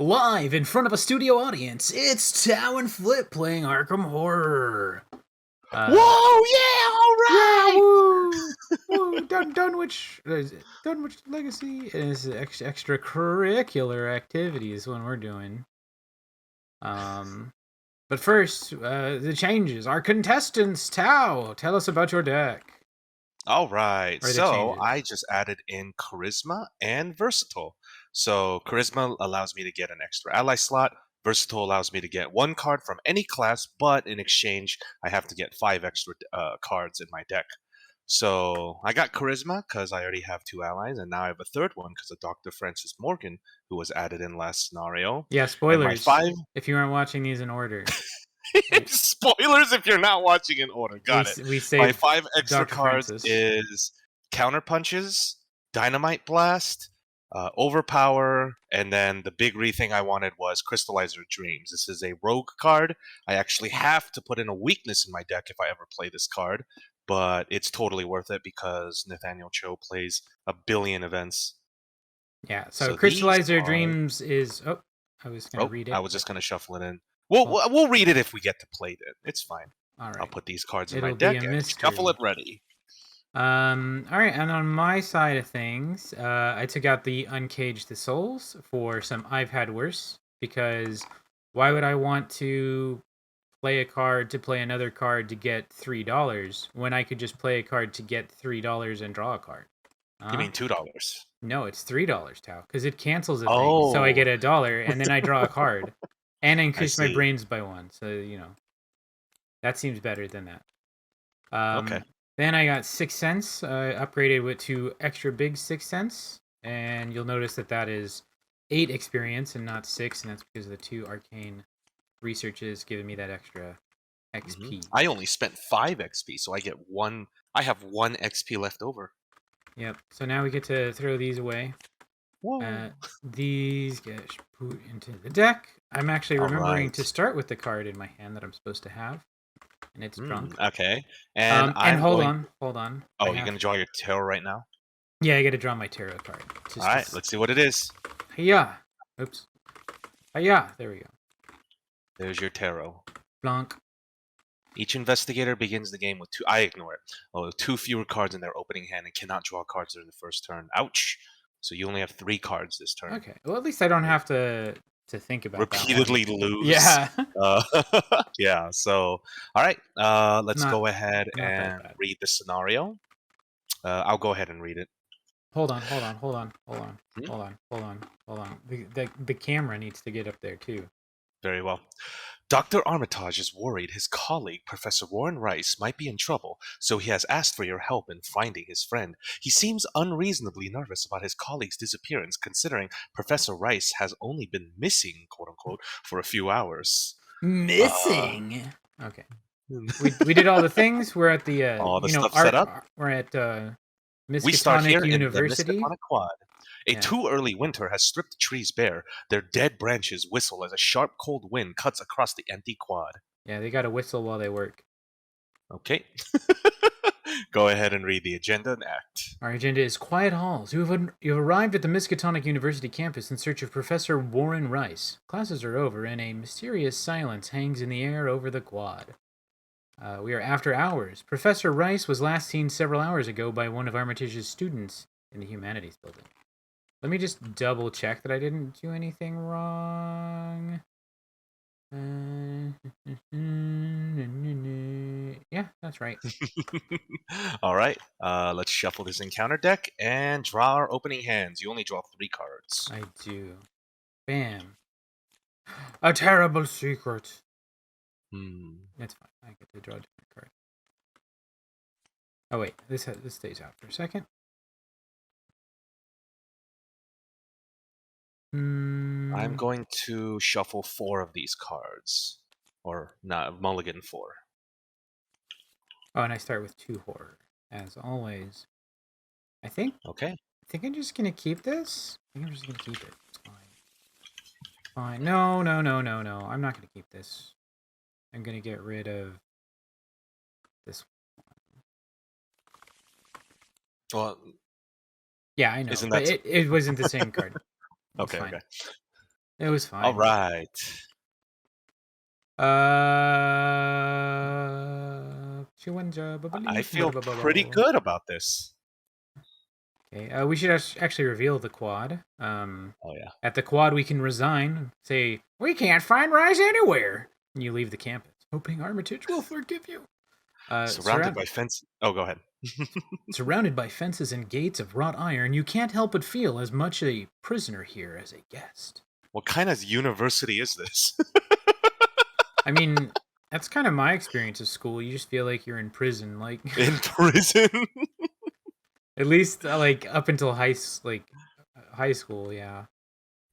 Live in front of a studio audience, it's Tao and Phlip playing Arkham Horror. Whoa! Yeah! All Yeah, right. woo! Woo! Dunwich, Dunwich Legacy is extracurricular activities when we're doing. But first, the changes. Our contestants, Tao, tell us about your deck. All right. Or the So changes. I just added in charisma and versatile. So charisma allows me to get an extra ally slot. Versatile allows me to get one card from any class, but in exchange, I have to get 5 extra cards in my deck. So I got charisma because I already have 2 allies, and now I have a third one because of Dr. Francis Morgan, who was added in last scenario. Yeah, And my spoilers. 5 If you aren't watching these in order, spoilers if you're not watching in order. we Got it. we My saved 5 extra Dr. cards Francis. is counter punches, dynamite blast, overpower, and then the big thing I wanted was crystallizer dreams. This is a rogue card. I actually have to put in a weakness in my deck if I ever play this card, but it's totally worth it because Nathaniel Cho plays a billion events. Yeah, so So these Crystallizer are. Dreams is... Oh, I was going to Oh, read I it, was but... just gonna shuffle it in. We'll Well, we'll read it if we get to play it. It's fine. all I'll right. put these cards in my It'll be deck a and shuffle it mystery. ready. All right, and on my side of things, I took out the Uncage the Souls for some I've Had Worse, because why would I want to play a card to play another card to get $3 when I could just play a card to get $3 and draw a card? You Huh? mean $2? No, it's $3, Tao, because it cancels a thing. So I Oh, get $1, and then I draw a card, and I I increase my see. brains by 1. So, that seems better than that. Okay. Then I got 6 cents, upgraded with 2 extra big 6 cents, and you'll notice that that is 8 experience and not 6, and that's because of the 2 arcane researches giving me that extra XP. I only spent 5 XP, so I get 1. I have 1 XP left over. Yep. So now we get to throw these away. Whoa. These get put into the deck. I'm actually All remembering right. to start with the card in my hand that I'm supposed to have, and it's drunk. Okay. And And I'm hold going. on, hold on. I Oh, you're have... gonna draw your tarot right now? Yeah, I got to draw my tarot card. All right. Let's see what it is. Yeah. Oops. Yeah. There we go. There's your tarot. Blanc. Each investigator begins the game with 2. I ignore it. Oh, 2 fewer cards in their opening hand and cannot draw cards during the first turn. Ouch. So you only have 3 cards this turn. Okay. Well, at least I don't have to think about Repeatedly that one. lose. Yeah. Uh, yeah. So, all right. Let's not go ahead not that and bad. read the scenario. I'll go ahead and read it. Hold on. The camera needs to get up there too. Very well. Dr. Armitage is worried his colleague, Professor Warren Rice, might be in trouble, so he has asked for your help in finding his friend. He seems unreasonably nervous about his colleague's disappearance, considering Professor Rice has only been missing, quote unquote, for a few hours. Missing. Okay. We did all the things. We're at the All the stuff set up. we're at We start here Miskatonic in the University. Miskatonic Quad. A Yeah. too early winter has stripped the trees bare. Their dead branches whistle as a sharp cold wind cuts across the empty quad. Yeah, they got to whistle while they work. Okay. Go ahead and read the agenda and act. Our agenda is Quiet Halls. You have arrived at the Miskatonic University campus in search of Professor Warren Rice. Classes are over, and a mysterious silence hangs in the air over the quad. We are after hours. Professor Rice was last seen several hours ago by one of Armitage's students in the Humanities building. Let me just double check that I didn't do anything wrong. Yeah, that's right. All right. Let's shuffle this encounter deck and draw our opening hands. You only draw 3 cards. I do. Bam. A terrible secret. That's fine. I get to draw a different card. Oh wait, this stays out for a second. I'm going to shuffle 4 of these cards. Or, not, mulligan 4. Oh, and I start with 2 horror, as always. I think I'm just gonna keep this. I think I'm just gonna keep it. It's fine. Fine. No. I'm not gonna keep this. I'm gonna get rid of this one. Well, yeah, I know. But it wasn't the same card. Okay. It was All fine. right. I feel pretty good about this. Okay, we should actually reveal the quad. Oh yeah. At the quad, we can resign. Say, we can't find Rise anywhere. And you leave the campus, hoping Armitage will forgive you. Surrounded by fence. Oh, go ahead. Surrounded by fences and gates of wrought iron, you can't help but feel as much a prisoner here as a guest. What kind of university is this? I mean, that's kind of my experience of school. You just feel like you're in prison, like In prison? at least like up until high school. Yeah.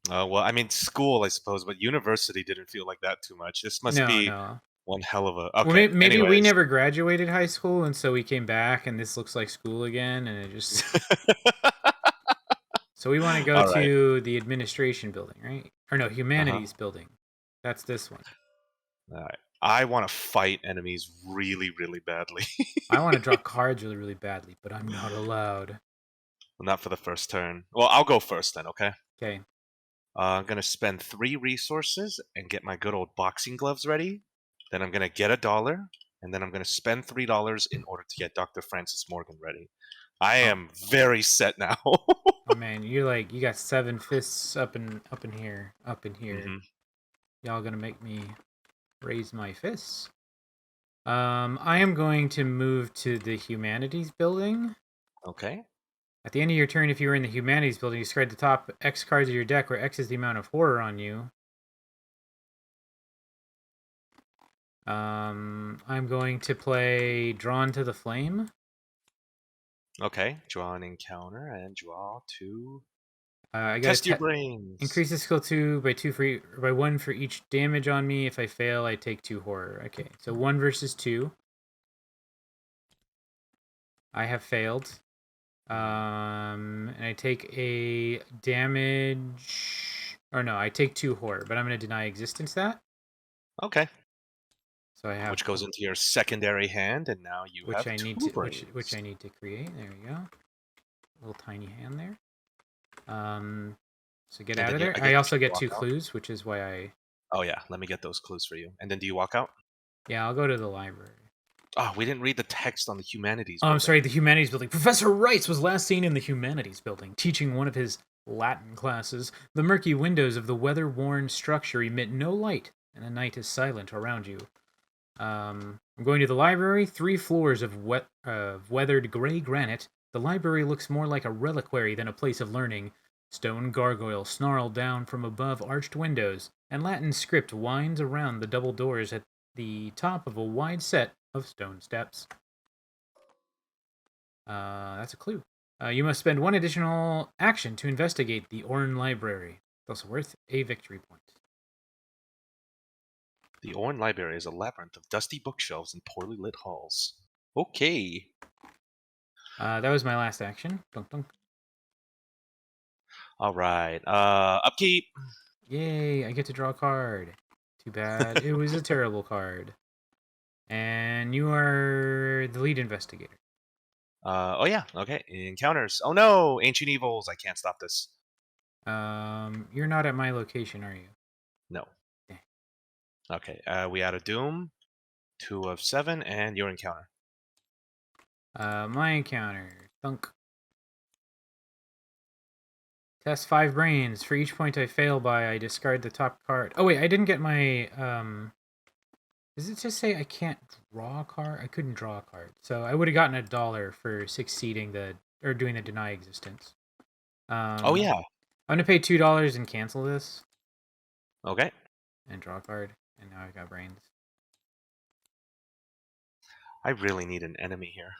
Well, I mean, school, I suppose, but university didn't feel like that too much. This must No, be no. one hell of a. Well, Okay. maybe we Anyways. never graduated high school, and so we came back, and this looks like school again, and it just. So we want to go All right. to the administration building, right? Or no, Uh-huh. humanities building. That's this one. All right. I want to fight enemies really, really badly. I want to draw cards really, really badly, but I'm not allowed. Not for the first turn. Well, I'll go first then, okay? Okay. I'm going to spend 3 resources and get my good old boxing gloves ready. Then I'm going to get $1, and then I'm going to spend $3 in order to get Dr. Francis Morgan ready. I Oh, am very set now. oh man, you got 7 fists up in here, up in here. hmm Y'all gonna make me raise my fists. I am going to move to the humanities building. Okay. At the end of your turn, if you were in the humanities building, you discard the top X cards of your deck, where X is the amount of horror on you. I'm going to play Drawn to the Flame. Okay. Draw an encounter and draw 2. I got Test your to brains. increase the skill 2 by 2 for by 1 for each damage on me. If I fail, I take 2 horror. Okay, so 1 versus 2. I have failed. And I take a damage. Or no, I take 2 horror, but I'm going to deny existence that. Okay. So I have Which goes into your secondary hand, and now you which have I 2 need to brains. which I need to create. There we go. Little tiny hand there. So get And out then of you, there. I I guess also you get walk 2 out. clues, which is why I. Oh yeah, let me get those clues for you. And then do you walk out? Yeah, I'll go to the library. Oh, we didn't read the text on the humanities Oh, I'm building. sorry, the humanities building. Professor Rice was last seen in the humanities building, teaching one of his Latin classes. The murky windows of the weather-worn structure emit no light, and the night is silent around you. I'm going to the library. 3 floors of weathered gray granite. The library looks more like a reliquary than a place of learning. Stone gargoyles snarl down from above arched windows, and Latin script winds around the double doors at the top of a wide set of stone steps. That's a clue. You must spend 1 additional action to investigate the Orn Library. It's also worth a victory point. The Orn Library is a labyrinth of dusty bookshelves and poorly lit halls. Okay. That was my last action. Dunk dunk. All right. Upkeep. Yay, I get to draw a card. Too bad. It was a terrible card. And you are the lead investigator. Oh yeah. Okay. Encounters. Oh no, ancient evils. I can't stop this. You're not at my location, are you? No. Okay. Okay. We add a doom. 2 of 7, and your encounter. My encounter. Thunk. Test 5 brains. For each point I fail by, I discard the top card. Oh wait, I didn't get my does it just say I can't draw a card? I couldn't draw a card. So I would have gotten $1 for succeeding or doing the deny existence. Oh yeah. I'm gonna pay $2 and cancel this Okay. and draw a card. And now I've got brains. I really need an enemy here.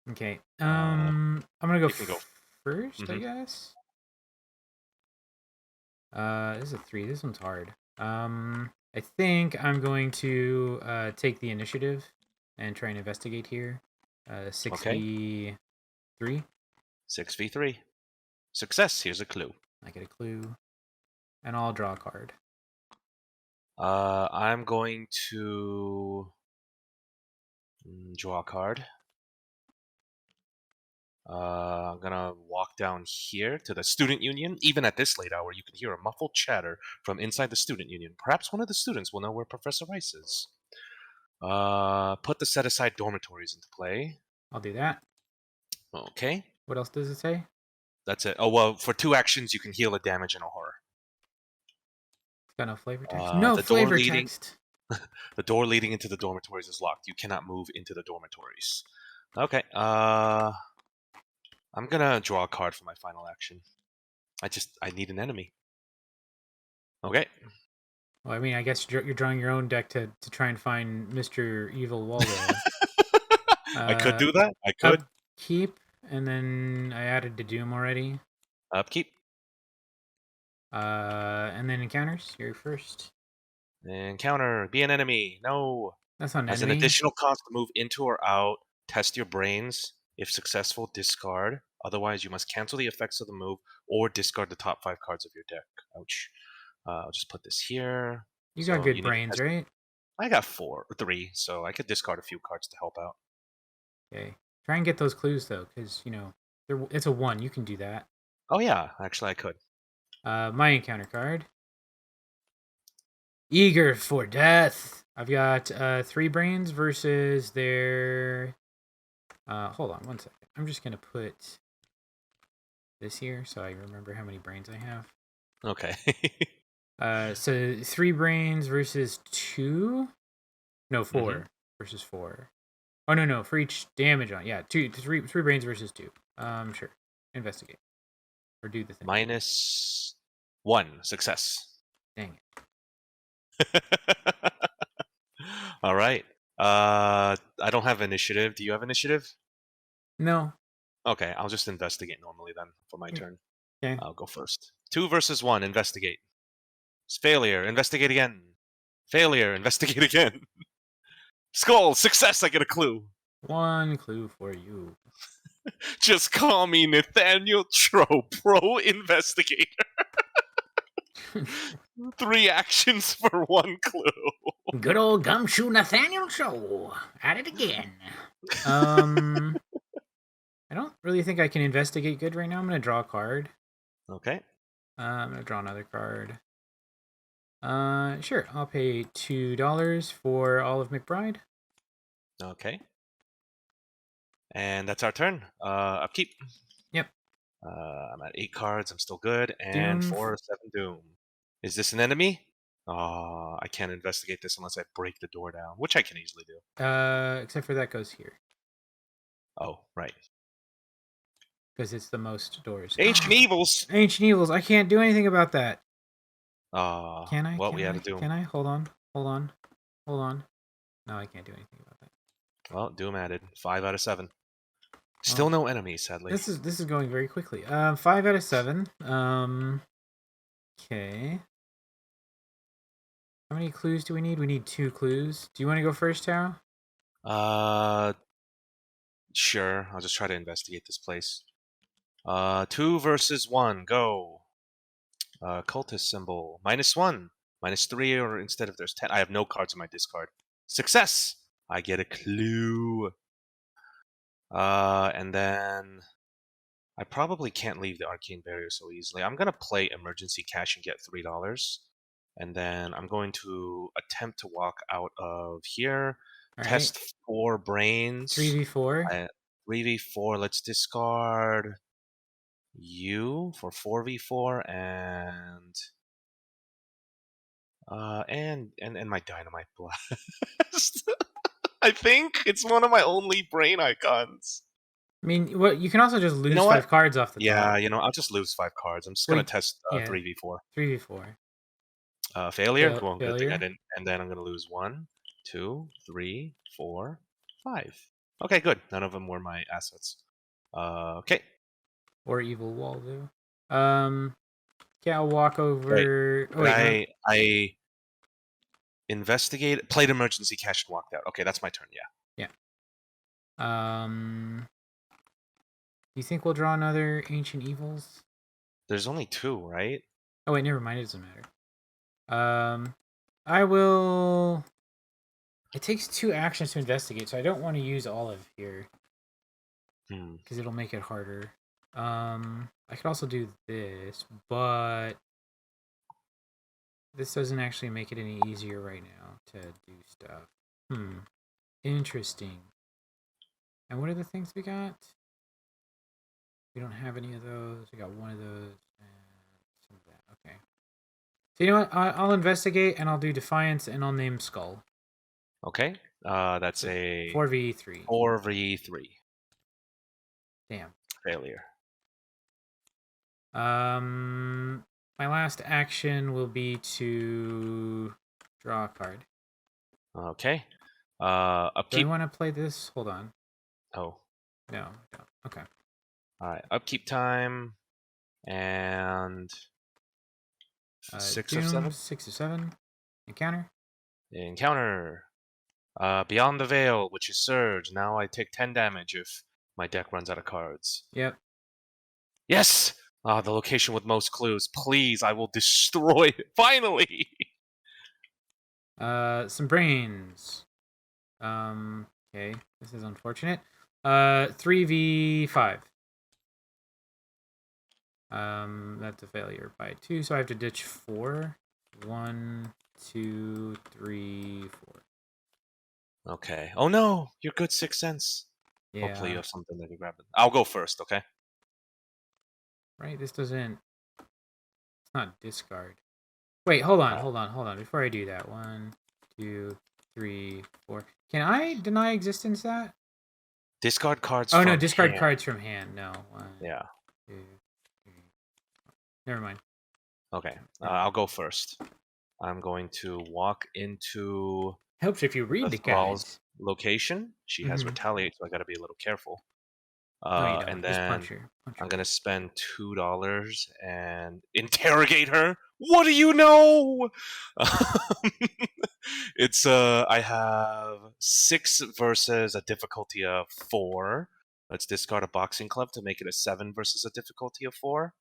Okay. I'm gonna go You can go. first, I Mhm. guess. This is a 3. This one's hard. I think I'm going to take the initiative and try and investigate here. 6v3. 6v3. Success. Here's a clue. I get a clue, and I'll draw a card. I'm going to draw a card. I'm gonna walk down here to the student union. Even at this late hour, you can hear a muffled chatter from inside the student union. Perhaps one of the students will know where Professor Rice is. Put the set-aside dormitories into play. I'll do that. Okay, What else does it say? that's it. Oh, well, for 2 actions, you can heal a damage and a horror. It's got no flavor text. No The door flavor leading text. the door leading into the dormitories is locked. You cannot move into the dormitories. Okay, I'm gonna draw a card for my final action. I need an enemy. Okay. Well, I mean, I guess you're drawing your own deck to try and find Mr. Evil Waldo. I could do that. I could. Upkeep, and then I added the Doom already. Upkeep. And then encounters. You're first. Encounter. Be an enemy. No. That's not an As enemy. an additional cost to move into or out, test your brains. If successful, discard. Otherwise, you must cancel the effects of the move or discard the top 5 cards of your deck. Ouch. I'll just put this here. You So got good need to brains, test- right? I got 3, so I could discard a few cards to help out. Okay. Try and get those clues though, because it's a 1. You can do that. Oh yeah, actually I could. My encounter card. Eager for death. I've got 3 brains versus their. Hold on 1 second. I'm just gonna put this here so I remember how many brains I have. Okay. So 3 brains versus 2. No, 4 versus 4. Oh no, for each damage on. Yeah, 3 brains versus 2. Sure. Investigate or do the thing. -1 success. Dang it. All right. I don't have initiative. Do you have initiative? No. Okay, I'll just investigate normally then for my turn. Okay. I'll go first. 2 versus 1. Investigate. It's failure. Investigate again. Failure. Investigate again. Skull. Success. I get a clue. 1 clue for you. Just call me Nathaniel Tro, pro investigator. 3 actions for 1 clue. Good old gumshoe Nathaniel Show. At it again. I don't really think I can investigate good right now. I'm gonna draw a card. Okay. I'm gonna draw another card. Sure. I'll pay $2 for Olive McBride. Okay. And that's our turn. Upkeep. Yep. I'm at 8 cards. I'm still good. And Doom. 4 or 7 Doom. Is this an enemy? I can't investigate this unless I break the door down, which I can easily do. Except for that goes here. Oh, right. Because it's the most doors. Ancient Evils! Ancient Evils. I can't do anything about that. Can I? Well, Can we had I? a Doom. Can I? Hold on. No, I can't do anything about that. Well, Doom added. 5 out of 7. Still no enemies, sadly. This is going very quickly. 5 out of 7. Okay. How many clues do we need? We need 2 clues. Do you want to go first, Tao? Sure. I'll just try to investigate this place. 2 versus 1. Go. Cultist symbol. -1. -3, or instead if there's 10. I have no cards in my discard. Success! I get a clue. And then I probably can't leave the arcane barrier so easily. I'm gonna play emergency cash and get $3. And then I'm going to attempt to walk out of here. All Test right. 4 brains. 3v4. 3v4. Let's discard you for 4v4 and my dynamite blast. I think it's one of my only brain icons. I mean, what you can also just lose know 5 what? cards off the Yeah, top. I'll just lose 5 cards. I'm just Well, gonna test yeah. 3v4. 3v4. Failure. Well, good thing I failure. didn't. And then I'm gonna lose 1, 2, 3, 4, 5. Okay, good. None of them were my assets. Okay. Or Evil Waldo. Okay, I'll walk over. I played emergency cash and walked out. Okay, that's my turn. Yeah. You think we'll draw another Ancient Evils? There's only 2, right? Oh wait, never mind. It doesn't matter. I will. It takes 2 actions to investigate, so I don't want to use Olive here. because it'll make it harder. I could also do this, but this doesn't actually make it any easier right now to do stuff. Interesting. And what are the things we got? We don't have any of those. We got one of those and some of that. Okay. So you know what? I'll investigate and I'll do Defiance and I'll name Skull. Okay. That's So a 4v3. 4v3 Damn. failure. My last action will be to draw a card. Okay. Do I Upkeep. want to play this? Hold on. Oh. No, I don't. Okay. All right. Upkeep time and 6 of Doom, 7. 6 of 7. Encounter. Encounter. Beyond the Veil, which is Surge. Now I take 10 damage if my deck runs out of cards. Yep. Yes! The location with most clues. Please, I will destroy it. Finally! Some brains. Okay. This is unfortunate. 3v5. That's a failure by 2, so I have to ditch 4. 1, 2, 3, 4. Okay. Oh no! You're good, Sixth Sense. Yeah. Hopefully you have something that you grab it. I'll go first, okay? Right, this doesn't... It's not discard. Wait, hold on. Before I do that, 1, 2, 3, 4. Can I deny existence that? Discard cards Oh, from no, discard hand. cards from hand. No. 1, Yeah. 2, 3. Never mind. Okay. I'll go first. I'm going to walk into Helps if you read the Thrall's cards. location. She has Mhm. Retaliate, so I gotta be a little careful. No, you don't. And Just then punch her. I'm gonna spend $2 and interrogate her. What do you know? It's I have 6 versus a difficulty of 4. Let's discard a boxing club to make it a 7 versus a difficulty of 4.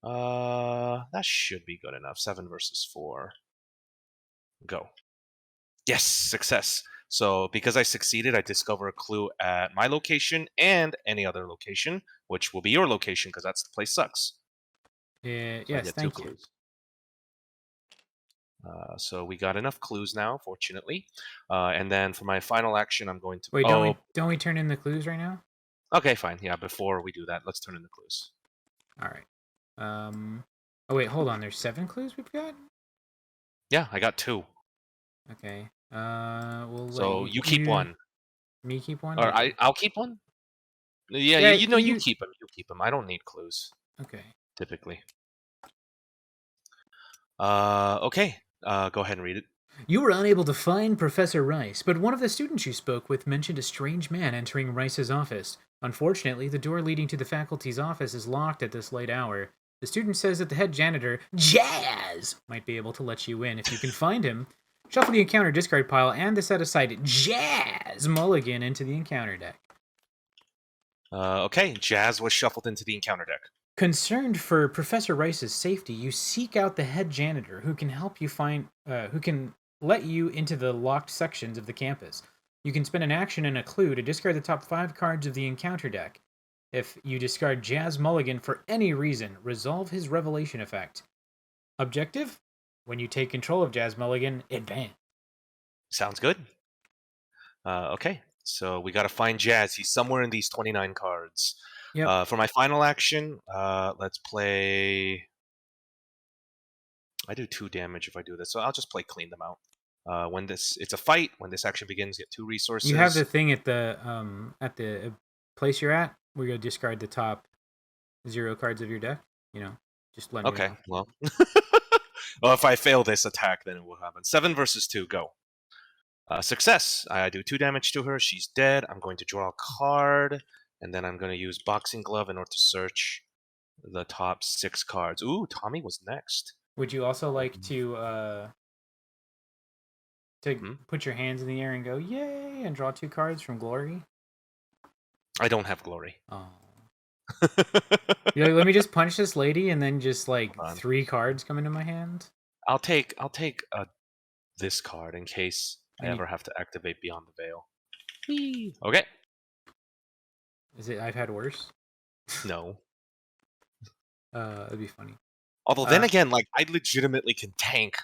That should be good enough. 7 versus 4. Go. Yes, success. So because I succeeded, I discover a clue at my location and any other location, which will be your location because that's the place sucks. Yeah, So I yes, get 2 thank you. clues. So we got enough clues now, fortunately. And then for my final action, I'm going to. Wait, don't we turn in the clues right now? Okay, fine. Yeah, before we do that, let's turn in the clues. All right. Oh wait, hold on. There's 7 clues we've got. Yeah, I got 2. Okay. We'll So let you keep one, Me keep one. or Okay. I'll keep one. Yeah, Yeah, you know you keep them. You keep them. I don't need clues Okay. typically. Okay. Go ahead and read it. You were unable to find Professor Rice, but one of the students you spoke with mentioned a strange man entering Rice's office. Unfortunately, the door leading to the faculty's office is locked at this late hour. The student says that the head janitor, Jazz, might be able to let you in if you can find him. Shuffle the encounter discard pile and the set aside Jazz Mulligan into the encounter deck. Okay, Jazz was shuffled into the encounter deck. Concerned for Professor Rice's safety, you seek out the head janitor who can help you who can let you into the locked sections of the campus. You can spend an action and a clue to discard the top 5 cards of the encounter deck. If you discard Jazz Mulligan for any reason, resolve his revelation effect. Objective? When you take control of Jazz Mulligan, advance. Sounds good. Okay, so we got to find Jazz. He's somewhere in these 29 cards. Yep. For my final action, let's play. I do 2 damage if I do this, so I'll just play clean them out. It's a fight. When this action begins, get 2 resources. You have the thing at the place you're at. We're gonna discard the top 0 cards of your deck. You know, just let me Okay, know. well. Well, if I fail this attack, then it will happen. 7 versus 2, go. Success. I do 2 damage to her. She's dead. I'm going to draw a card, and then I'm going to use Boxing Glove in order to search the top 6 cards. Ooh, Tommy was next. Would you also like to Hmm? put your hands in the air and go yay and draw 2 cards from Glory? I don't have glory. Oh. Yeah, let me just punch this lady and then just like Hold on. 3 cards come into my hand. I'll take this card in case I And ever have to activate Beyond the Veil. Whee! Okay. Is it? I've had worse. No. That'd be funny. Although then again, like I legitimately can tank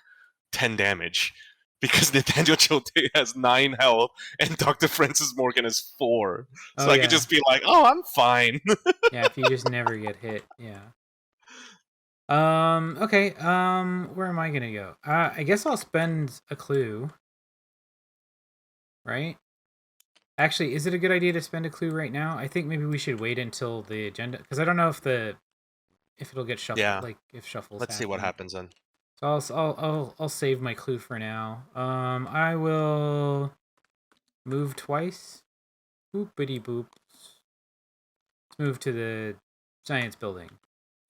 10 damage because Nathaniel Chote has 9 health and Dr. Francis Morgan has 4. So Oh I could yeah, just be like, "Oh, I'm fine." yeah. If you just never get hit, yeah. Okay. Where am I gonna go? I guess I'll spend a clue. Right? Actually, is it a good idea to spend a clue right now? I think maybe we should wait until the agenda, because I don't know if it'll get shuffled, Yeah. like if shuffles Let's see what happen. happens then. So I'll save my clue for now. I will move twice. Boopity boop. Let's move to the science building.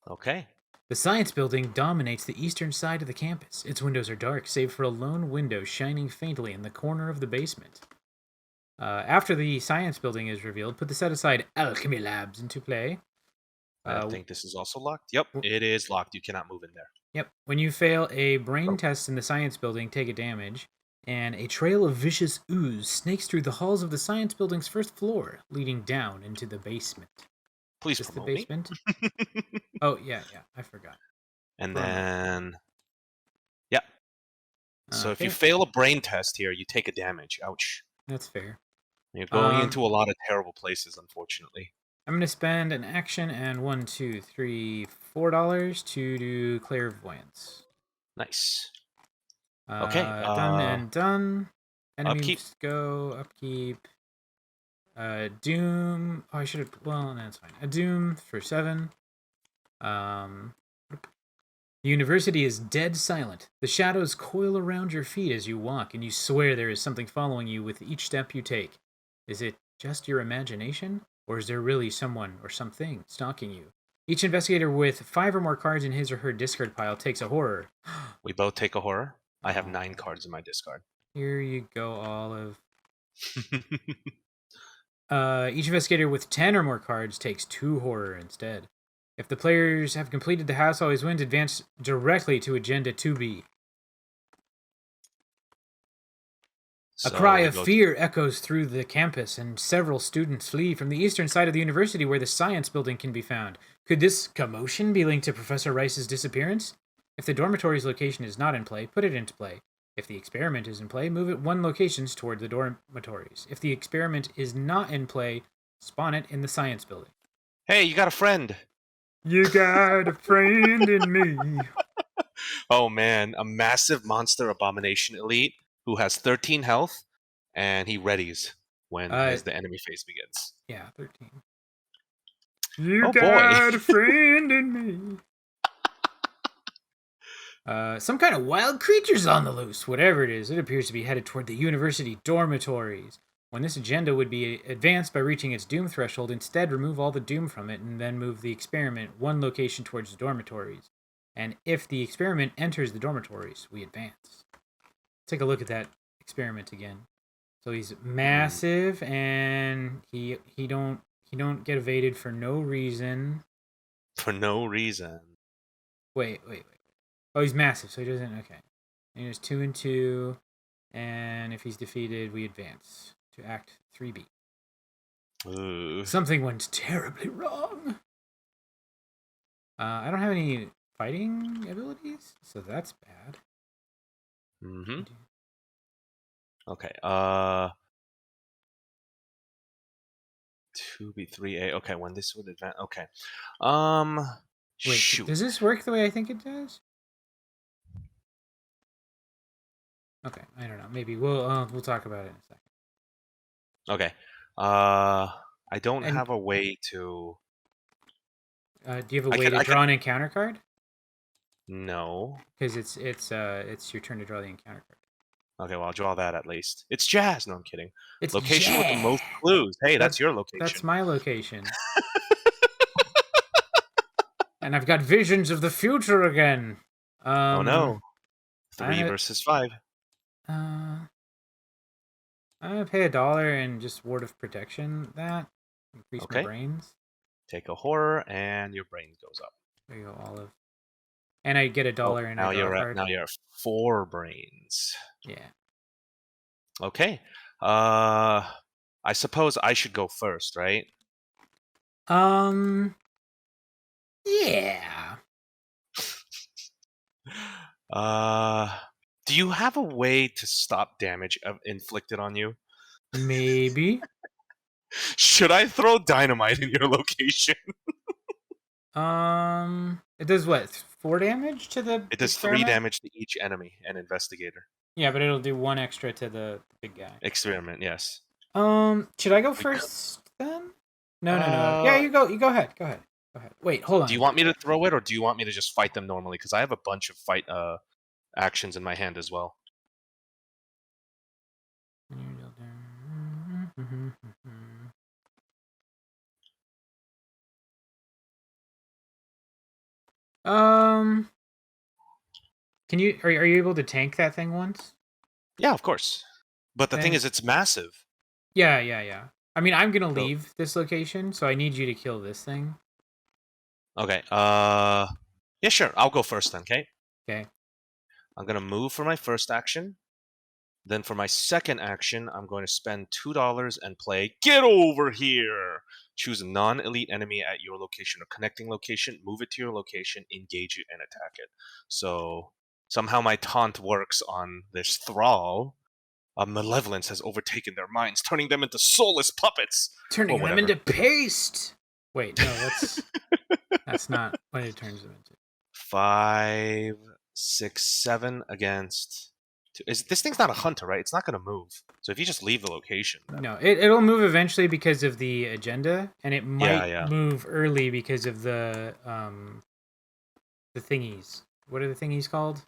Okay. The science building dominates the eastern side of the campus. Its windows are dark, save for a lone window shining faintly in the corner of the basement. After the science building is revealed, put the set-aside alchemy labs into play. I Uh, think this is also locked. Yep, it is locked. You cannot move in there. yep. When you fail a brain test in the science building, take a damage. And a trail of vicious ooze snakes through the halls of the science building's first floor, leading down into the basement. Please Is this the promote me. basement? Oh, yeah, I forgot. And Promote. then yeah. So if you Okay, fail a brain test here, you take a damage. Ouch. that's fair. You're going Um, into a lot of terrible places, unfortunately. I'm gonna spend an action and $4 to do clairvoyance. Nice. Okay. Done and done. Upkeep. Enemies go upkeep. Doom. Oh, I should have. Well, no, that's fine. A doom for 7. Um, the university is dead silent. The shadows coil around your feet as you walk, and you swear there is something following you with each step you take. Is it just your imagination, or is there really someone or something stalking you? Each investigator with 5 or more cards in his or her discard pile takes a horror. We both take a horror. I have 9 Oh, cards in my discard. here you go, Olive. Each investigator with 10 or more cards takes 2 horror instead. If the players have completed the House Always Wins, advance directly to Agenda 2B. A So cry we of go. fear echoes through the campus, and several students flee from the eastern side of the university where the science building can be found. Could this commotion be linked to Professor Rice's disappearance? If the dormitory's location is not in play, put it into play. If the experiment is in play, move it 1 locations toward the dormitories. If the experiment is not in play, spawn it in the science building. Hey, you got a friend. You got a friend in me. Oh man, a massive monster abomination elite who has 13 health, and he readies when the enemy phase begins. Yeah, 13. You Oh boy. got a friend in me. Some kind of wild creature's on the loose. Whatever it is, it appears to be headed toward the university dormitories. When this agenda would be advanced by reaching its doom threshold, instead remove all the doom from it and then move the experiment 1 location towards the dormitories. And if the experiment enters the dormitories, we advance. Take a look at that experiment again. So he's massive, and he don't get evaded for no reason. For no reason. Wait. Oh, he's massive, so he doesn't. Okay. And there's 2 and 2, and if he's defeated, we advance to Act 3B. Ooh. Something went terribly wrong. I don't have any fighting abilities, so that's bad. Mm-hmm. Okay. 2B3A. Okay, when this would advance. Okay. Wait, Shoot. does this work the way I think it does? Okay, I don't know. Maybe we'll talk about it in a second. Okay. I don't And have a way to. do you have a I way could. to I could. draw an encounter card? No. Because it's your turn to draw the encounter card. Okay, well, I'll draw that at least. It's jazz. No, I'm kidding. It's Location with the jazz. most clues. Hey, that's your location. That's my location. And I've got visions of the future again. Oh no. 3 I versus 5. I'm gonna pay $1 and just ward of protection that increase my Okay. brains. Take a horror, and your brain goes up. There you go, Olive. And I get $1 and I draw a card. Now you're at 4 brains. Yeah. Okay. I suppose I should go first, right? Yeah. Do you have a way to stop damage inflicted on you? Maybe. Should I throw dynamite in your location? It does what? 4 damage to the It does 3 experiment? damage to each enemy and investigator. Yeah, but it'll do 1 extra to the big guy. Experiment, yes. Should I go We could. first then? No, no, no. Yeah, Uh, you go. You go ahead. Go ahead. Go ahead. Wait, hold do you on. want me to throw it, or do you want me to just fight them normally? Because I have a bunch of fight actions in my hand as well. Um, can you are you able to tank that thing once? Yeah, of course. But the thing Then is, it's massive. yeah, yeah, yeah. I mean, I'm gonna So leave this location, so I need you to kill this thing. okay. Yeah, sure. I'll go first then. Okay. Okay. I'm gonna move for my first action. Then for my second action, I'm going to spend $2 and play Get Over Here. Choose a non-elite enemy at your location or connecting location, move it to your location, engage it, and attack it. So somehow my taunt works on this thrall. A malevolence has overtaken their minds, turning them into soulless puppets. Or Turning them whatever. into paste. Wait, no, that's not what it turns them into. 5, 6, 7 against. This thing's not a hunter, right? It's not going to move. So if you just leave the location, then No, it'll move eventually because of the agenda, and it might yeah. move early because of the thingies. What are the thingies called?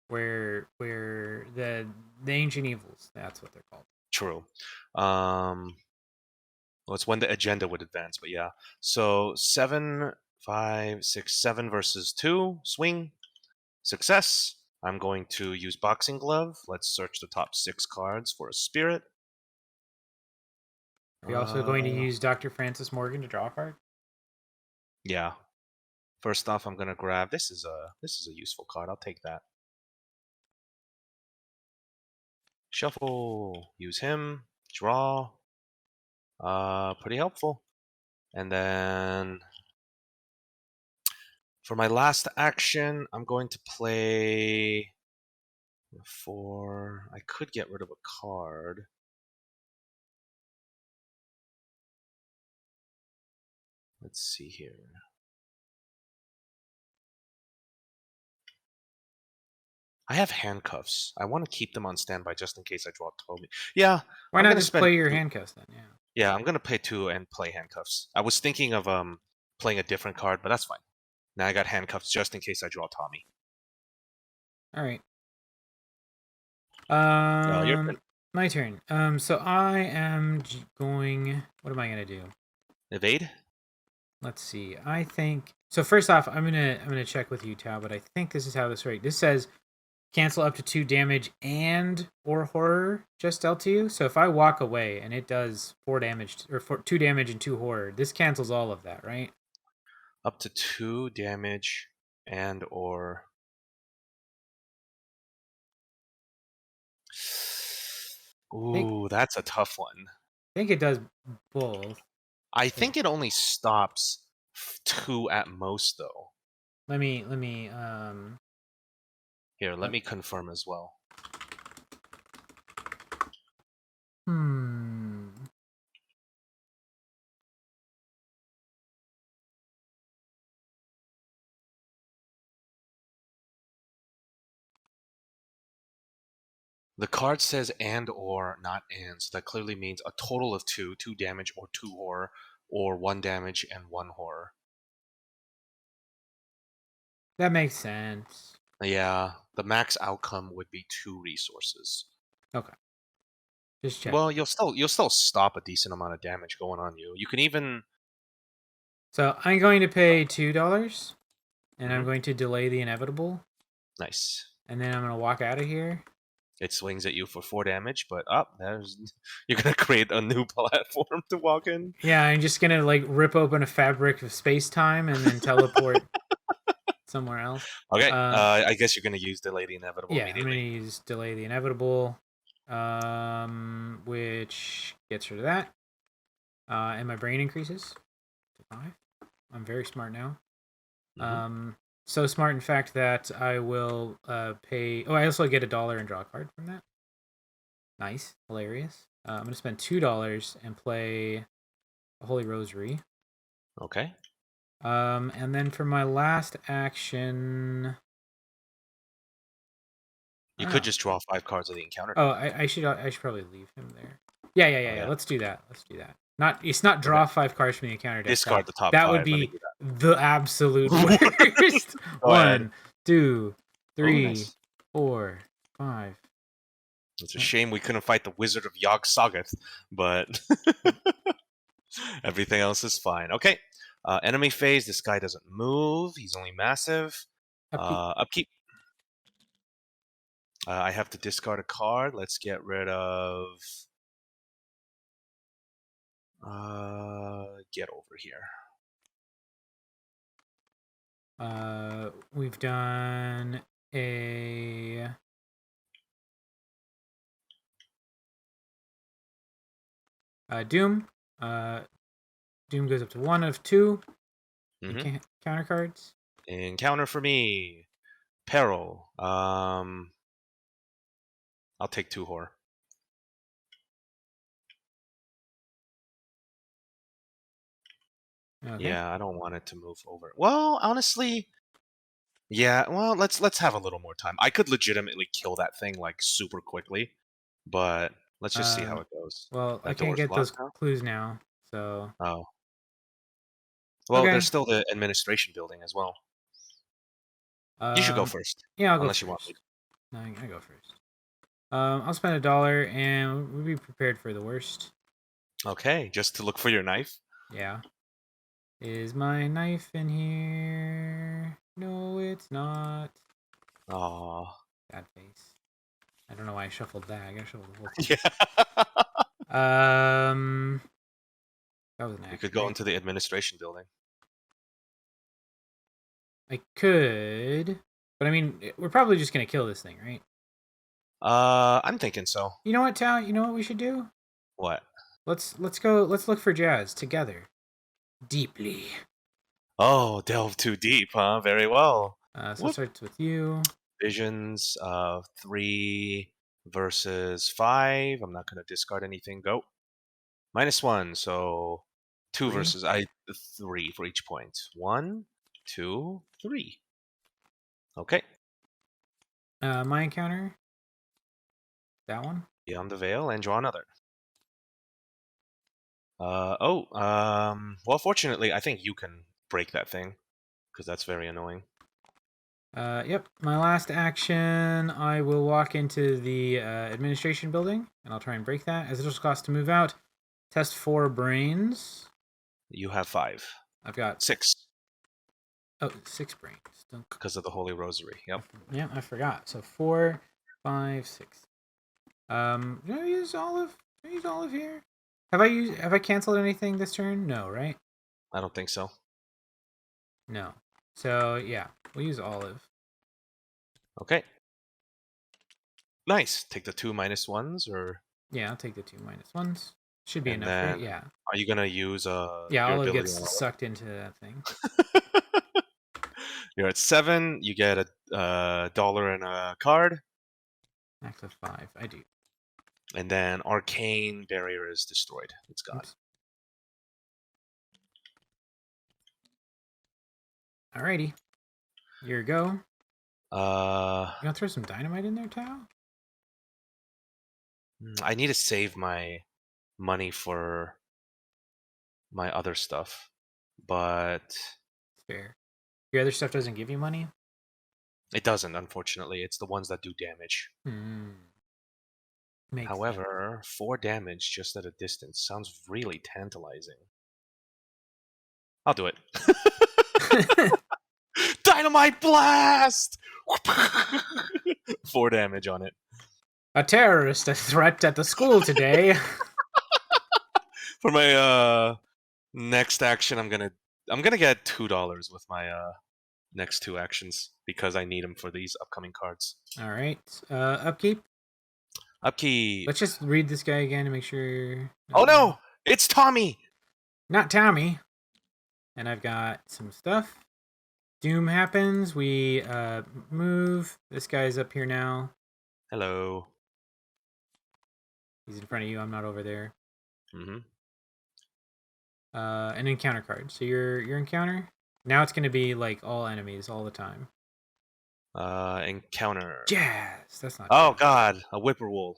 Where the ancient evils? That's what they're called. True. Well, it's when the agenda would advance, but yeah. So 7, 5, 6, 7 versus 2. Swing. Success. I'm going to use Boxing Glove. Let's search the top 6 cards for a spirit. Are you also going to use Dr. Francis Morgan to draw a card? Yeah. First off, I'm gonna grab this is a useful card. I'll take that. Shuffle. Use him. Draw. Pretty helpful. And then for my last action, I'm going to play 4. I could get rid of a card. Let's see here. I have handcuffs. I want to keep them on standby just in case I draw Toby. Yeah, Why I'm not gonna just spend play your 2. handcuffs then? Yeah. Yeah, I'm gonna pay 2 and play handcuffs. I was thinking of playing a different card, but that's fine. Now I got handcuffs just in case I draw Tommy. All right. Your turn. My turn. So I am going. What am I gonna do? Evade. Let's see. I think so. First off, I'm gonna check with you, Tao. But I think this is how this works. This says cancel up to 2 damage and or horror just dealt to you. So if I walk away and it does 4 damage or 2 damage and 2 horror, this cancels all of that, right? Up to 2 damage and or. Ooh, that's a tough one. I think it does both. I think it only stops 2 at most, though. Let me Here, let me confirm as well. Hmm. The card says and or, not and, so that clearly means a total of 2, 2 damage or 2 horror, or 1 damage and 1 horror. That makes sense. Yeah, the max outcome would be 2 resources. Okay. Just check. Well, you'll still stop a decent amount of damage going on you. You can even. So I'm going to pay $2, and I'm Mhm. going to delay the inevitable, Nice. and then I'm gonna walk out of here. It swings at you for 4 damage, but up there's you're gonna create a new platform to walk in. Yeah, I'm just gonna like rip open a fabric of space time and then teleport somewhere else. Okay, I guess you're gonna use delay the inevitable Yeah, I'm gonna immediately. use delay the inevitable, which gets rid of that, and my brain increases. 5. I'm very smart now. Mm-hmm. So smart, in fact, that I will pay. Oh, I also get $1 and draw a card from that. Nice, hilarious. I'm gonna spend $2 and play a Holy Rosary. Okay. And then for my last action, I You don't could know. just draw 5 cards of the encounter Oh, deck. I should probably leave him there. Yeah, yeah, Oh yeah, yeah. yeah. Let's do that. Let's do that. It's not Okay. draw 5 cards from the encounter deck. Discard the top That would 5. Let me be do the absolute that. worst. Go ahead. 1, 2, Oh, 3, nice. 4, 5. It's a shame we couldn't fight the Wizard of Yogg Sothoth, but everything else is fine. Okay. Enemy phase. This guy doesn't move. He's only massive. Upkeep. Upkeep. I have to discard a card. Let's get rid of. Get over here. We've done a Doom. Doom goes up to 1 of 2. Mm-hmm. Counter cards. Encounter for me. Peril. I'll take 2 horror. Okay. Yeah, I don't want it to move over. Well, honestly, yeah. Well, let's have a little more time. I could legitimately kill that thing like super quickly, but let's just see how it goes. Well, I That can't door's get those locked now. clues now, so Oh, well, there's okay. still the administration building as well. You should go first, Yeah, I'll go unless you want me. first. No, I go first. I'll spend $1 and we'll be prepared for the worst. Okay, just to look for your knife. Yeah. Is my knife in here? No, it's not. Oh, Bad face. I don't know why I shuffled that. I gotta shuffle the whole thing. yeah. That was an You action, could go right? into the administration building. I could, but I mean, we're probably just gonna kill this thing, right? I'm thinking so. You know what, Tao? You know what we should do? What? Let's go. Let's look for Jazz together, deeply. Oh, delve too deep, huh? Very well. So it What? starts with you. Visions of 3 versus 5. I'm not going to discard anything. Go. -1. So 2 3. versus 3 for each point. 1, 2, 3. Okay. My encounter. That one. Beyond the veil and draw another. Well, fortunately, I think you can break that thing because that's very annoying. Yep. My last action, I will walk into the administration building, and I'll try and break that. As it just costs to move out. Test 4 brains. You have 5. I've got 6 6 brains. because of the Holy Rosary. Yep. Yeah, I forgot. So 4, 5, 6. Did I use olive? Did I use olive here? Have I canceled anything this turn? No, right? I don't think so. No. So yeah, we'll use olive. Okay. Nice. Take the 2 -1s, or Yeah, I'll take the 2 -1s. Should be and enough, right? then Yeah. are you gonna use Yeah, your olive ability gets on sucked into that thing. olive? You're at 7. You get a dollar and a card, Max of 5. I do. and then arcane barrier is destroyed. It's gone. Oops. Alrighty. Here you go. Uh, You gonna throw some dynamite in there, Tao? I need to save my money for my other stuff, but Fair. Your other stuff doesn't give you money? it doesn't. Unfortunately, it's the ones that do damage. Makes However, 4 damage just at a distance sounds really tantalizing. I'll do it. sense. Dynamite blast! 4 damage on it. A terrorist threat at the school today. For my next action, I'm gonna get $2 with my next 2 actions because I need them for these upcoming cards. All right. Upkeep. Upkeep. Let's just read this guy again to make sure. Oh no! It's Tommy! Not Tommy. And I've got some stuff. Doom happens. We move. This guy's up here now. Hello. He's in front of you. I'm not over there. Mm-hmm. An encounter card. So your encounter. Now it's gonna be like all enemies all the time. Encounter. Jazz. That's not. Oh Jazz. God, a whippoorwill.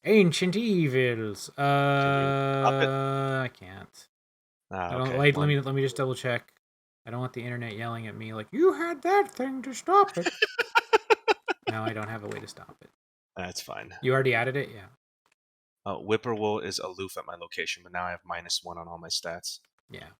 Ancient evils. Can you up it? I can't. Ah, I don't. okay. Wait. Let me just double check. I don't want the internet yelling at me like you had that thing to stop it. No, I don't have a way to stop it. That's fine. You already added it, yeah. Whippoorwill is aloof at my location, but now I have -1 on all my stats. Yeah.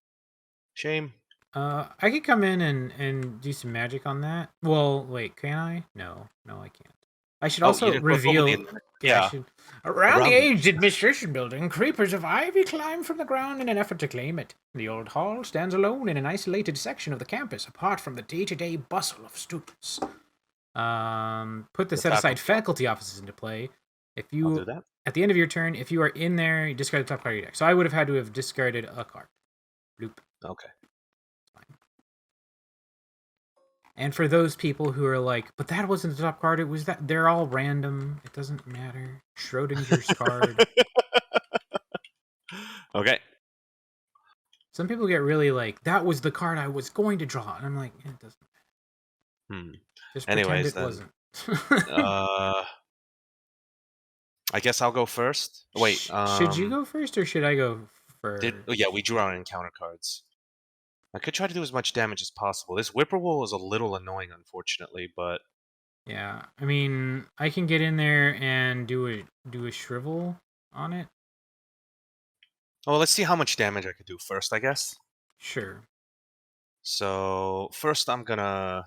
Shame. I could come in and do some magic on that. Well, wait, can I? No, I can't. I should Oh, also you didn't flip over reveal. the Yeah, I yeah. should. Around the aged administration building, creepers of ivy climb from the ground in an effort to claim it. The old hall stands alone in an isolated section of the campus, apart from the day-to-day bustle of students. Put the set-aside faculty offices into play. If I'll you do that. at the end of your turn, if you are in there, you discard the top card of your deck. So I would have had to have discarded a card. Bloop. Okay. And for those people who are like, but that wasn't the top card, it was that, they're all random. It doesn't matter. Schrodinger's card. Okay. Some people get really like, that was the card I was going to draw. And I'm like, it doesn't matter. Just Anyways, pretend it then. wasn't. I guess I'll go first. Wait. Should you go first or should I go first? Yeah, we drew our encounter cards. I could try to do as much damage as possible. This whippoorwill is a little annoying, unfortunately, but yeah, I mean, I can get in there and do a shrivel on it. oh, let's see how much damage I could do first, I guess. Sure. So first, I'm gonna.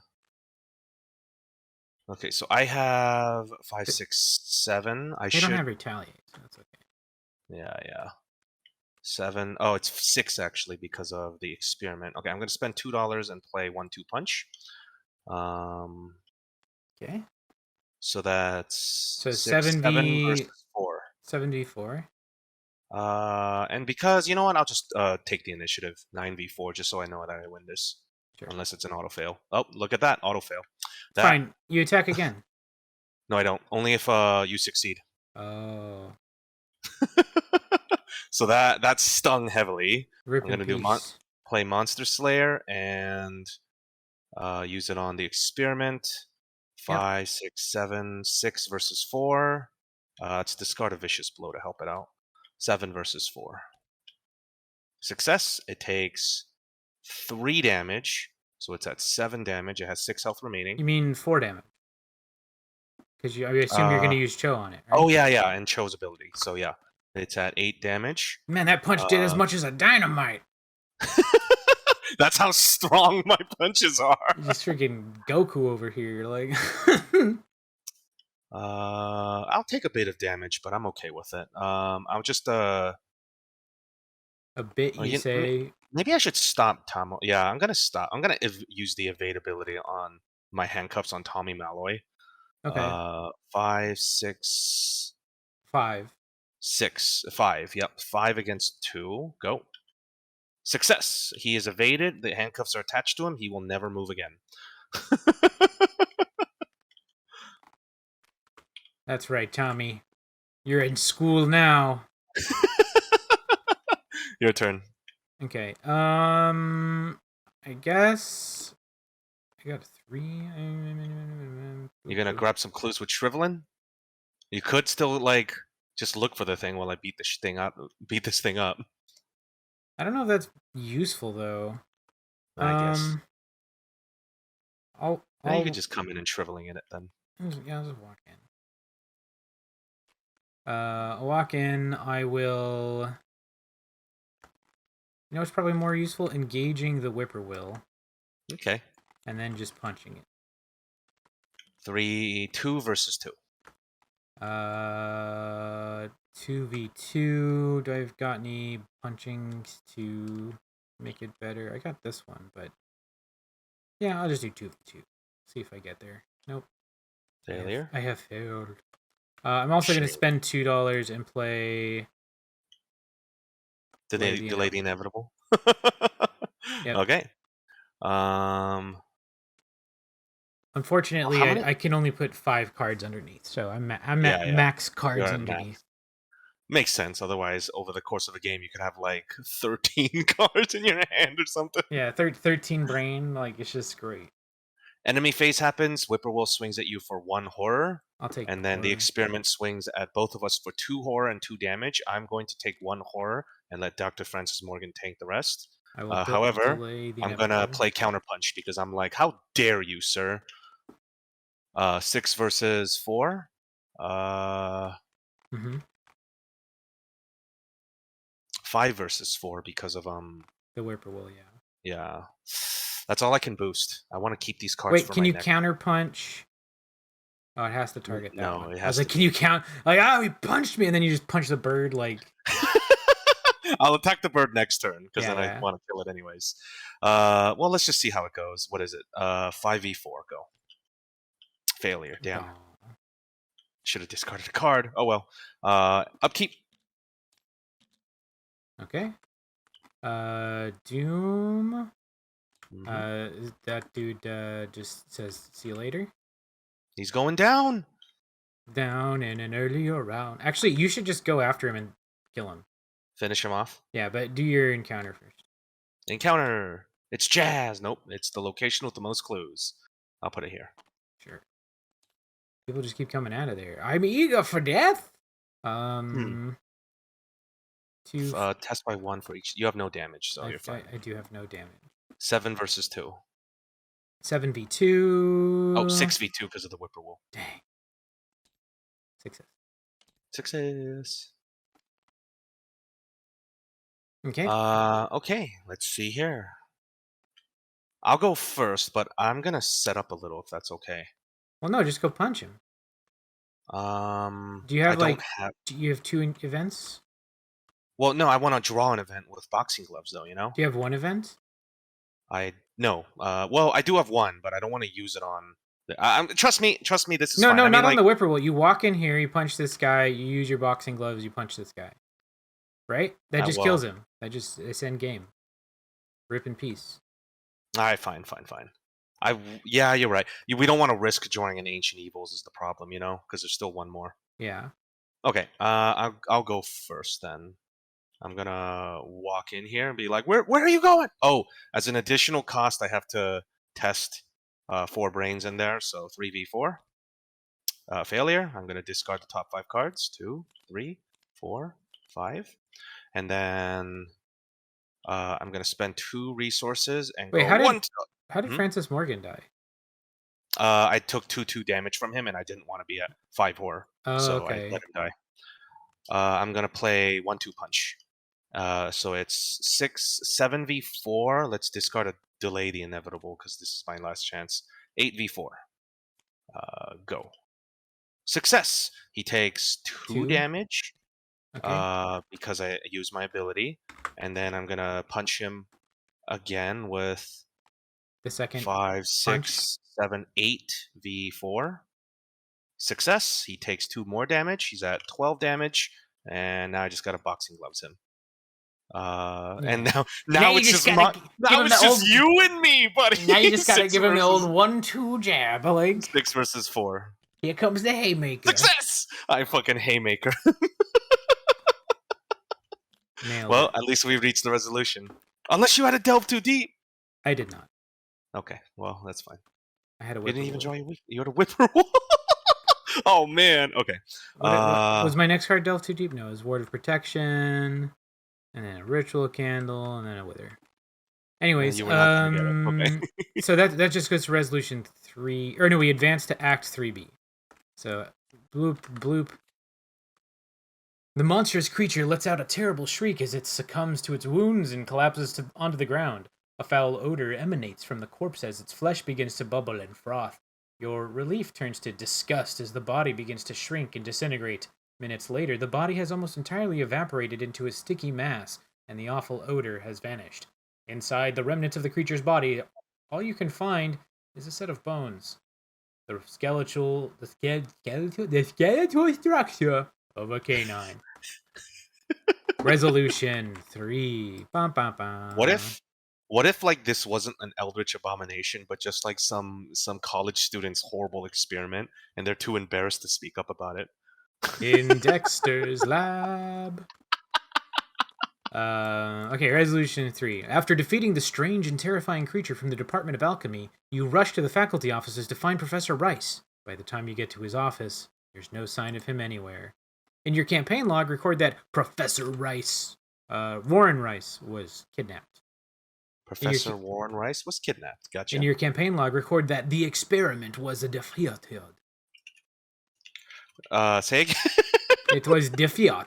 Okay, so I have 5, 6, 7. They don't have retaliate, so that's okay. Yeah. 7. Oh, it's 6 actually because of the experiment. Okay, I'm gonna spend $2 and play 1/2 punch. Okay. So that's So 6, 7 versus 4. 7v4. And because you know what, I'll just take the initiative 9v4 just so I know that I win this. Sure. Unless it's an auto fail. Oh, look at that auto fail. Fine, you attack again. No, I don't. Only if you succeed. Oh. So that stung heavily. Rip I'm gonna do play Monster Slayer and use it on the experiment. 5, 6, 7, 6 versus 4. Let's discard a vicious blow to help it out. 7 versus 4. Success. It takes 3 damage, so it's at 7 damage. It has 6 health remaining. You mean 4 damage? Because I assume you're going to use Cho on it, right? Oh yeah, and Cho's ability. So yeah, it's at 8 damage. Man, that punch did as much as a dynamite. That's how strong my punches are. You're just freaking Goku over here, like. I'll take a bit of damage, but I'm okay with it. I'll just a bit, you say? Maybe I should stop Tom. Yeah, I'm gonna stop. I'm gonna use the evade ability on my handcuffs on Tommy Malloy. Okay. 5, 6. 5. 6. 5. Yep. 5 against 2. Go. Success. He is evaded. The handcuffs are attached to him. He will never move again. That's right, Tommy. You're in school now. Your turn. Okay. I guess I got 3. You're gonna grab some clues with shriveling. You could still like just look for the thing while I beat this thing up. I don't know if that's useful though. I guess. You could just come in and shriveling in it then. Yeah, I'll just walk in. I'll walk in. I will. You know, it's probably more useful engaging the whippoorwill. Okay. And then just punching it. 2 versus 2. 2v2. Do I've got any punchings to make it better? I got this one, but yeah, I'll just do 2v2. See if I get there. Nope. Failure. I have failed. I'm also going to spend $2 and play. Delay the inevitable. Yep. Okay. How Unfortunately, many? I can only put 5 cards underneath, so I'm at Yeah. max You're cards at max. underneath. Makes sense. Otherwise, over the course of a game, you could have like 13 cards in your hand or something. Yeah, 13 brain, like it's just great. Enemy phase happens. Whippoorwill swings at you for 1 horror. I'll take And then the horror. experiment swings at both of us for 2 horror and 2 damage. I'm going to take 1 horror and let Dr. Francis Morgan tank the rest. I will However, delay the I'm going to inevitable. play Counterpunch because I'm like, how dare you, sir? 6 versus 4. Mm-hmm. 5 versus 4 because of The whippoorwill, yeah. yeah. That's all I can boost. I want to keep these cards Wait, for can my you next. counter punch? Oh, it has to target that No, one. it I was has like, to can be. you count? Like, he punched me, and then you just punch the bird. Like, I'll attack the bird next turn because then I yeah. want to kill it anyways. Well, let's just see how it goes. What is it? 5v4. Go. Failure. Damn. Oh. Should have discarded a card. Oh well. Upkeep. Okay. Doom. Mm-hmm. That dude just says, "See you later." He's going down. Down in an earlier round. Actually, you should just go after him and kill him. Finish him off. Yeah, but do your encounter first. Encounter. It's Jazz. Nope. It's the location with the most clues. I'll put it here. Sure. People just keep coming out of there. I'm eager for death. Hmm. Two. Test by 1 for each. You have no damage, so you're fine. I do have no damage. 7 versus 2. 7v2. Oh, 6v2 because of the whippoorwill. Dang. Success. Success. Okay. Okay. Let's see here. I'll go first, but I'm gonna set up a little if that's okay. Well, no, just go punch him. Do you have I don't like? have. Do you have 2 events? Well, no, I want to draw an event with boxing gloves, though. You know. Do you have 1 event? I no. Well, I do have one, but I don't want to use it on. Trust me. Trust me. This is No, fine. no, I mean, not on like, the whippoorwill. You walk in here, you punch this guy, you use your boxing gloves, you punch this guy. Right? That just well, kills him. It's end game. Rip in peace. all right, fine. Yeah, you're right. We don't want to risk drawing an ancient evils is the problem, you know, because there's still one more. Yeah. Okay. I'll go first then. I'm gonna walk in here and be like, where are you going? Oh, as an additional cost, I have to test 4 brains in there, so 3v4. Failure. I'm gonna discard the top 5 cards. 2, 3, 4, 5, and then I'm gonna spend 2 resources and Wait, go one. how did Hmm? Francis Morgan die? I took 2 damage from him, and I didn't want to be at 5 horror, Oh, so I okay. let him die. I'm gonna play 1/2 punch. So it's 7v4. Let's discard a delay the inevitable because this is my last chance. 8v4. Go. Success. He takes 2 2. damage. Okay. Because I use my ability, and then I'm gonna punch him again with The second 5, punch. 6, 7, 8v4. Success. He takes 2 more damage. He's at 12 damage, and now I just gotta boxing gloves him. And now it's just you and me, buddy. Now you just gotta 6 give him the old versus 1-2 jab, like 6 versus 4. here comes the haymaker. Success! I fucking haymaker. Nailed Well, it. at least we reached the resolution. Unless you had to delve too deep. I did not. Okay, well, that's fine. I had a You whip. didn't even draw your weak. You had a whippoorwill. Oh man. Okay. What was my next card delve too deep? No, it was Ward of Protection, and then a Ritual Candle, and then a Wither. Anyways, you were not gonna get it. Okay. so that just goes to Resolution 3, or no, we advanced to Act 3B. So bloop bloop. The monstrous creature lets out a terrible shriek as it succumbs to its wounds and collapses onto the ground. A foul odor emanates from the corpse as its flesh begins to bubble and froth. Your relief turns to disgust as the body begins to shrink and disintegrate. Minutes later, the body has almost entirely evaporated into a sticky mass, and the awful odor has vanished. Inside the remnants of the creature's body, all you can find is a set of bones. The skeletal structure of a canine. Resolution 3. Bum, bum, bum. What if What if like this wasn't an eldritch abomination, but just like some college student's horrible experiment, and they're too embarrassed to speak up about it? In Dexter's lab. Okay, resolution 3. After defeating the strange and terrifying creature from the Department of Alchemy, you rush to the faculty offices to find Professor Rice. By the time you get to his office, there's no sign of him anywhere. In your campaign log, record that Professor Rice, Warren Rice, was kidnapped. Professor Warren Rice was kidnapped. Gotcha. In your campaign log, record that the experiment was a defeated. Say again. It was defeated.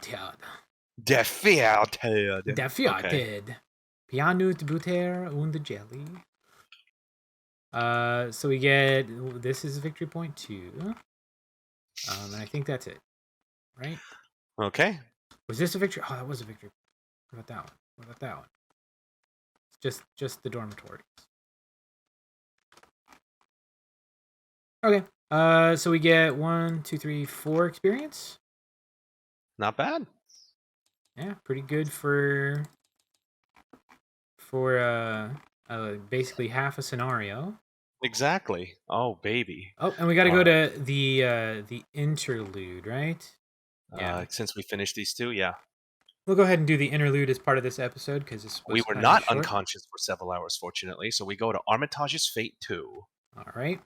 Defeated. Defeated. Okay. Pianut butter und jelly. So we get, this is victory point 2. And I think that's it, right? Okay. Was this a victory? Oh, that was a victory. What about that one? What about that one? It's just the dormitories. Okay. So we get 1, 2, 3, 4 experience. Not bad. Yeah, pretty good for basically half a scenario. Exactly. Oh, baby. Oh, and we got to go to the interlude, right? Yeah. Since we finished these two, yeah. We'll go ahead and do the interlude as part of this episode because this was We were not unconscious for several hours, fortunately. So we go to Armitage's Fate 2. All right.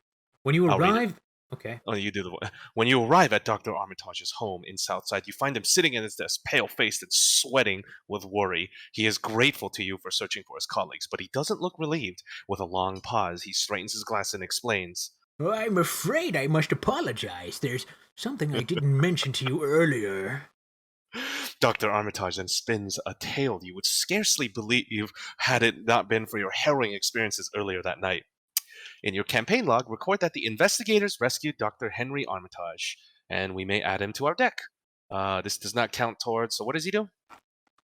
When you arrive, okay. Oh, you do the. When you arrive at Dr. Armitage's home in Southside, you find him sitting at his desk, pale-faced and sweating with worry. He is grateful to you for searching for his colleagues, but he doesn't look relieved. With a long pause, he straightens his glass and explains. Well, I'm afraid I must apologize. There's something I didn't mention to you earlier. Dr. Armitage then spins a tale you would scarcely believe had it not been for your harrowing experiences earlier that night. In your campaign log, record that the investigators rescued Dr. Henry Armitage, and we may add him to our deck. This does not count towards, so what does he do?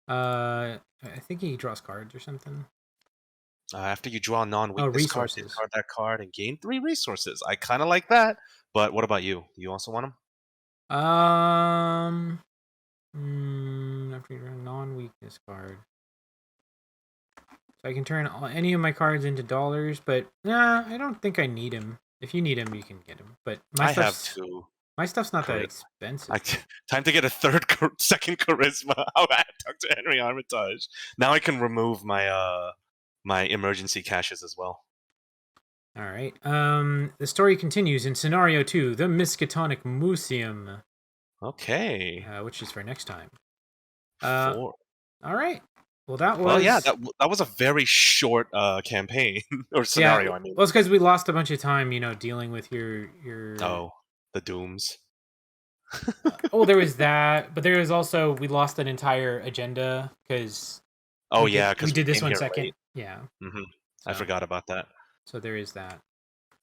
I think he draws cards or something. After you draw a non-weakness card, resources. discard that card and gain 3 resources. I kind of like that, but what about you? Do you also want him? After you draw a non-weakness card. So I can turn any of my cards into dollars, but nah, I don't think I need him. If you need him, you can get him. But I have 2. My stuff's not that expensive. Time to get a second charisma. How about Dr. Henry Armitage? Now I can remove my my emergency caches as well. All right. The story continues in scenario 2, the Miskatonic Museum. Okay. Which is for next time. 4. All right. Well, that was. Well, yeah, that was a very short campaign or scenario. Yeah, I mean, well, it's because we lost a bunch of time, dealing with your. Oh, the dooms. Oh, there was that, but there was also we lost an entire agenda because. Oh yeah, because we did this one second. Late. Yeah. Mm-hmm. So, I forgot about that. So there is that.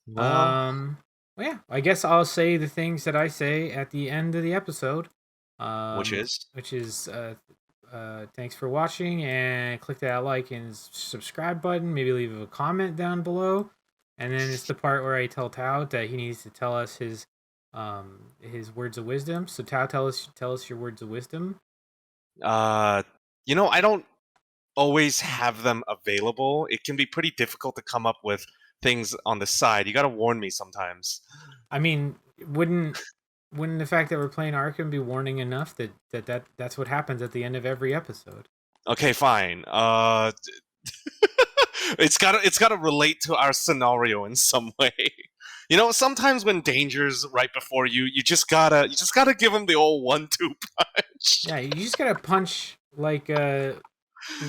Well, well, yeah. I guess I'll say the things that I say at the end of the episode. Which is thanks for watching, and click that like and subscribe button. Maybe leave a comment down below, and then it's the part where I tell Tao that he needs to tell us his words of wisdom. So Tao, tell us your words of wisdom. I don't always have them available. It can be pretty difficult to come up with things on the side. You got to warn me sometimes. I mean, wouldn't the fact that we're playing Arkham be warning enough that's what happens at the end of every episode? Okay, fine. It's gotta relate to our scenario in some way. Sometimes when danger's right before you, you just gotta give him the old 1-2 punch. Yeah, you just gotta punch like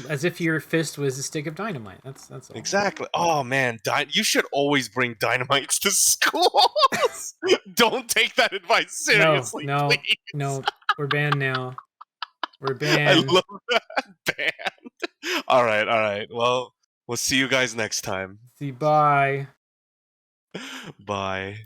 as if your fist was a stick of dynamite. That's all. Exactly. Oh man, you should always bring dynamites to school. Don't take that advice seriously. No, please. No. We're banned now. We're banned. I love that band. All right. Well, we'll see you guys next time. Bye. Bye.